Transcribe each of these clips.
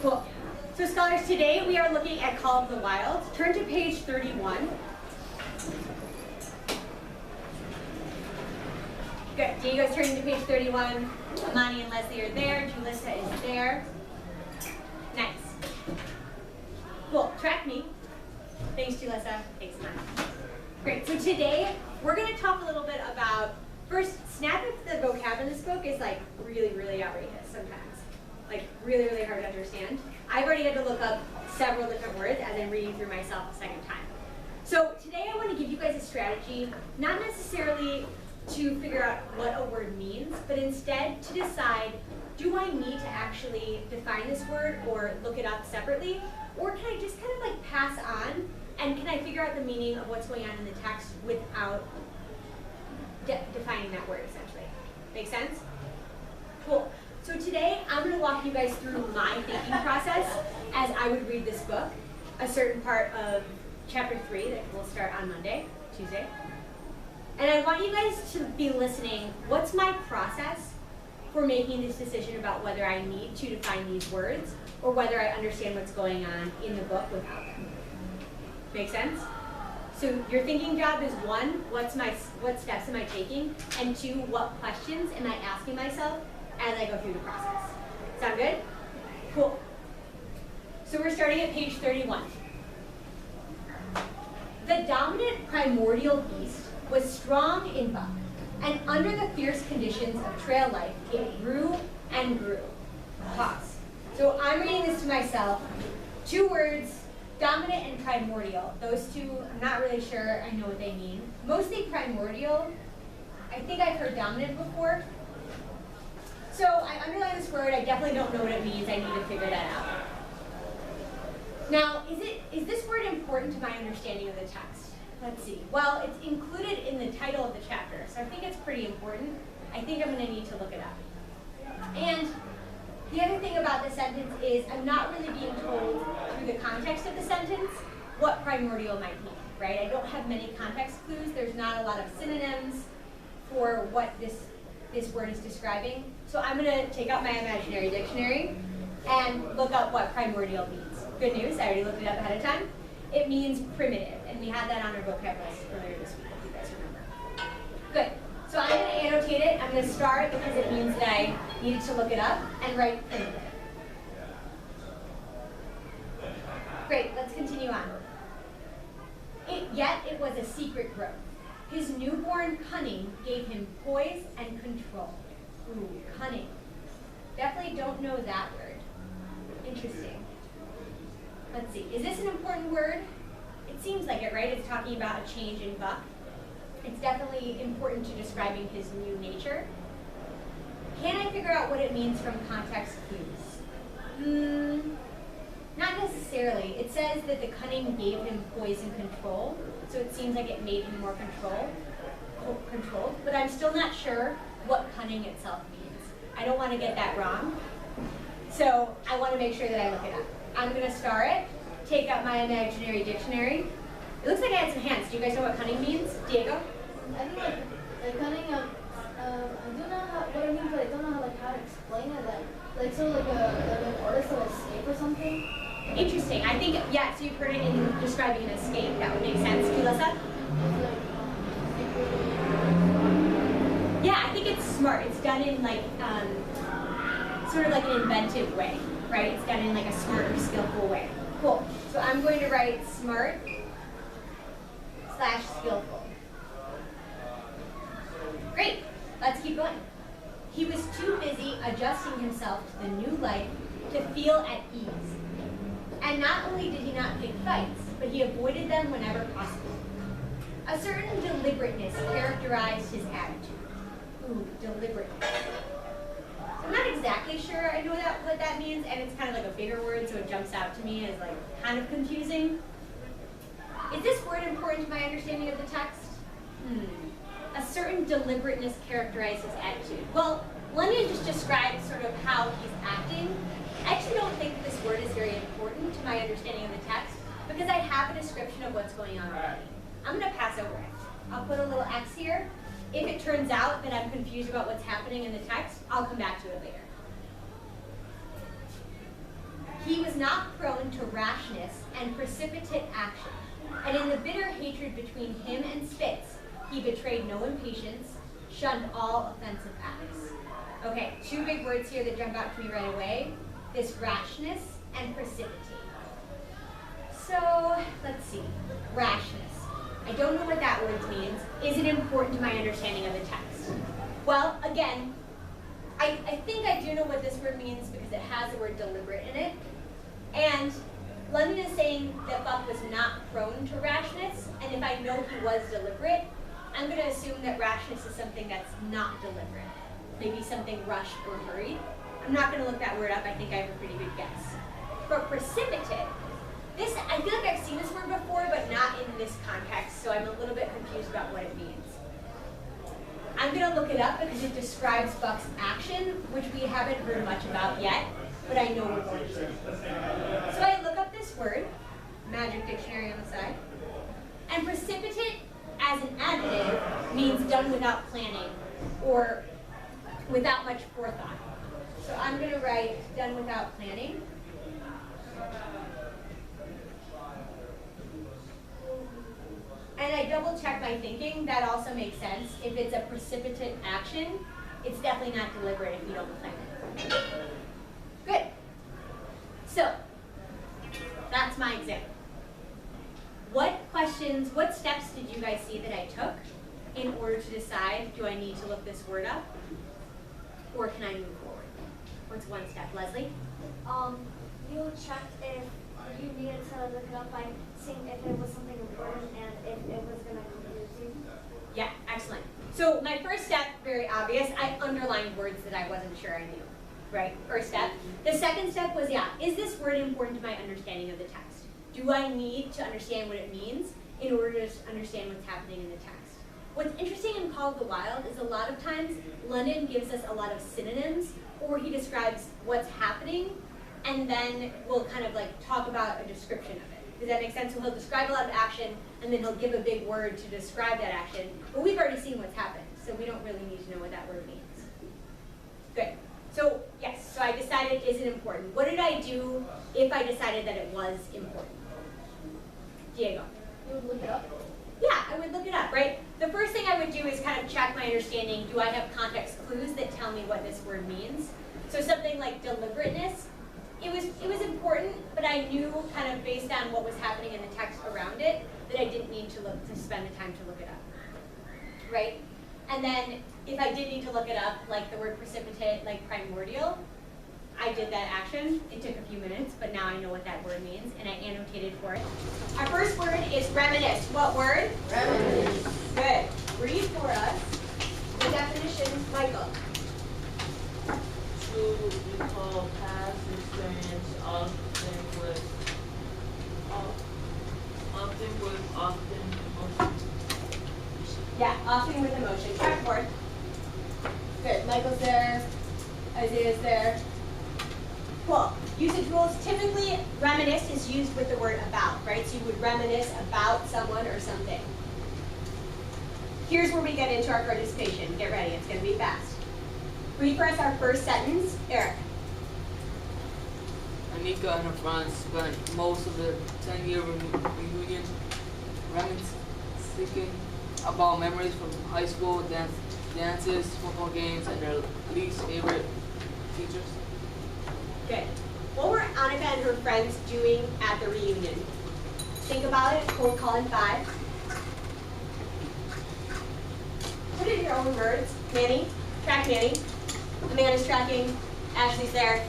Cool. So scholars, today we are looking at Call of the Wild. Turn to page 31. Good. Diego's turning to page 31. Amani and Leslie are there. Julissa is there. Nice. Cool. Track me. Thanks, Julissa. Thanks, Amani. Great. So today we're going to talk a little bit about, first, snapping the vocab in this book is like really, really outrageous sometimes. Like really, really hard to understand. I've already had to look up several different words as I'm reading through myself a second time. So today I want to give you guys a strategy, not necessarily to figure out what a word means, but instead to decide, do I need to actually define this word or look it up separately? Or can I just kind of like pass on, and can I figure out the meaning of what's going on in the text without defining that word, essentially? Make sense? Cool. So today, I'm going to walk you guys through my thinking process as I would read this book, a certain part of chapter 3 that will start on Tuesday. And I want you guys to be listening. What's my process for making this decision about whether I need to define these words or whether I understand what's going on in the book without them? Make sense? So your thinking job is 1, what steps am I taking? And 2, what questions am I asking myself as I go through the process? Sound good? Cool. So we're starting at page 31. The dominant primordial beast was strong in buck, and under the fierce conditions of trail life, it grew and grew. Pause. So I'm reading this to myself. 2 words, dominant and primordial. Those two, I'm not really sure I know what they mean. Mostly primordial. I think I've heard dominant before. So I underline this word. I definitely don't know what it means. I need to figure that out. Now, is this word important to my understanding of the text? Let's see. Well, it's included in the title of the chapter, so I think it's pretty important. I think I'm going to need to look it up. And the other thing about the sentence is I'm not really being told through the context of the sentence what primordial might mean, right? I don't have many context clues. There's not a lot of synonyms for what this word is describing. So I'm going to take out my imaginary dictionary and look up what primordial means. Good news, I already looked it up ahead of time. It means primitive, and we had that on our vocab list earlier this week, if you guys remember. Good. So I'm going to annotate it. I'm going to star it because it means that I needed to look it up, and write primitive. Great, let's continue on. Yet it was a secret growth. His newborn cunning gave him poise and control. Ooh, cunning. Definitely don't know that word. Interesting. Let's see. Is this an important word? It seems like it, right? It's talking about a change in Buck. It's definitely important to describing his new nature. Can I figure out what it means from context clues? Not necessarily. It says that the cunning gave him poise and control, so it seems like it made him more controlled, but I'm still not sure what cunning itself means. I don't want to get that wrong, so I want to make sure that I look it up. I'm going to star it, take out my imaginary dictionary. It looks like I had some hands. Do you guys know what cunning means? Diego? I think like cunning, I do know what it means, but I don't know how to explain it. Like an artist of escape or something. Interesting. I think, yeah, so you've heard it in describing an escape. That would make sense. Julissa? Yeah, I think it's smart. It's done in like, sort of like an inventive way, right? It's done in like a smart or skillful way. Cool. So I'm going to write smart / skillful. Great. Let's keep going. He was too busy adjusting himself to the new life to feel at ease. And not only did he not pick fights, but he avoided them whenever possible. A certain deliberateness characterized his attitude. Ooh, deliberateness. I'm not exactly sure I know what that means, and it's kind of like a bigger word, so it jumps out to me as like kind of confusing. Is this word important to my understanding of the text? A certain deliberateness characterized his attitude. Well, let me just describe sort of how he's acting. I actually don't think this word is very important to my understanding of the text because I have a description of what's going on already. I'm going to pass over it. I'll put a little X here. If it turns out that I'm confused about what's happening in the text, I'll come back to it later. He rashness and precipitate action. And in the bitter hatred between him and Spitz, he betrayed no impatience, shunned all offensive acts. Okay, two big words here that jump out to me right away. This rashness and precipitate. So, let's see. Rashness. I don't know what that word means. Is it important to my understanding of the text? Well, again, I think I do know what this word means because it has the word deliberate in it. And London is saying that Buck was not prone to rashness, and if I know he was deliberate, I'm going to assume that rashness is something that's not deliberate. Maybe something rushed or hurried. I'm not going to look that word up. I think I have a pretty good guess. For precipitate, I feel like I've seen this word before, but not in this context, so I'm a little bit confused about what it means. I'm going to look it up because it describes Buck's action, which we haven't heard much about yet, but I know we're going to. So I look up this word, Magic Dictionary on the side, and precipitate as an adjective means done without planning or without much forethought. So I'm going to write done without planning. And I double check my thinking. That also makes sense. If it's a precipitate action, it's definitely not deliberate if you don't plan it. Good. So, that's my example. What steps did you guys see that I took in order to decide, do I need to look this word up? Or can I move forward? What's one step? Leslie? You checked if you needed to look it up by seeing if it was something important and if it was going to confuse you. Yeah, excellent. So my first step, very obvious, I underlined words that I wasn't sure I knew, right? First step. The second step was, is this word important to my understanding of the text? Do I need to understand what it means in order to understand what's happening in the text? What's interesting in Call of the Wild is a lot of times London gives us a lot of synonyms, or he describes what's happening, and then we'll kind of like talk about a description of it. Does that make sense? So he'll describe a lot of action, and then he'll give a big word to describe that action. But we've already seen what's happened, so we don't really need to know what that word means. Good. So yes, so I decided, is it important? What did I do if I decided that it was important? Diego. You would look it up? Yeah, I would look it up, right? The first thing I would do is kind of check my understanding. Do I have context clues that tell me what this word means? So something like deliberateness, it was important, but I knew kind of based on what was happening in the text around it that I didn't need to spend the time to look it up, right? And then if I did need to look it up, like the word precipitate, like primordial, I did that action. It took a few minutes, but now I know what that word means, and I annotated for it. Our first word is reminisce. What word? Reminisce. Good. Read for us the definition, Michael. To recall past experience, often with emotion. Yeah, often with emotion. Chalkboard. Good. Michael's there. Isaiah's there. Cool. Usage rules. Typically, reminisce is used with the word about, right? So you would reminisce about someone or something. Here's where we get into our participation. Get ready. It's going to be fast. Read for us our first sentence. Eric. Anika and her friends spent most of the 10-year reunion reminiscing about memories from high school, dances, football games, and their least favorite teachers. Good. What were Annika and her friends doing at the reunion? Think about it. Cold call in 5. Put it in your own words. Manny. Track Manny. Amanda's tracking. Ashley's there.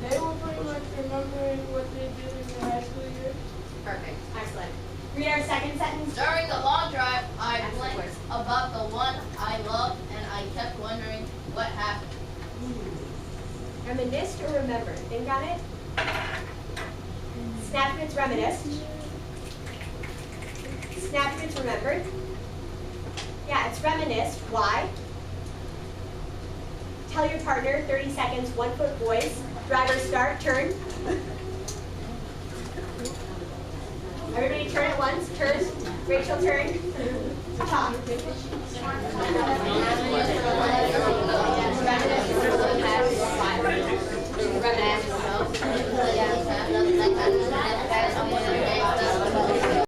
They were pretty much remembering what they did in the high school year. Perfect. Excellent. Read our second sentence. During the long drive, I That's the blinked worst. about the one I loved, and I kept wondering what happened. Reminisced or remembered? Think on it. Snap if it's reminisced. Snap if it's remembered. Yeah, it's reminisced. Why? Tell your partner, 30 seconds, 1 foot voice. Driver start, turn. Everybody turn at once, turn. Rachel, turn. Talk.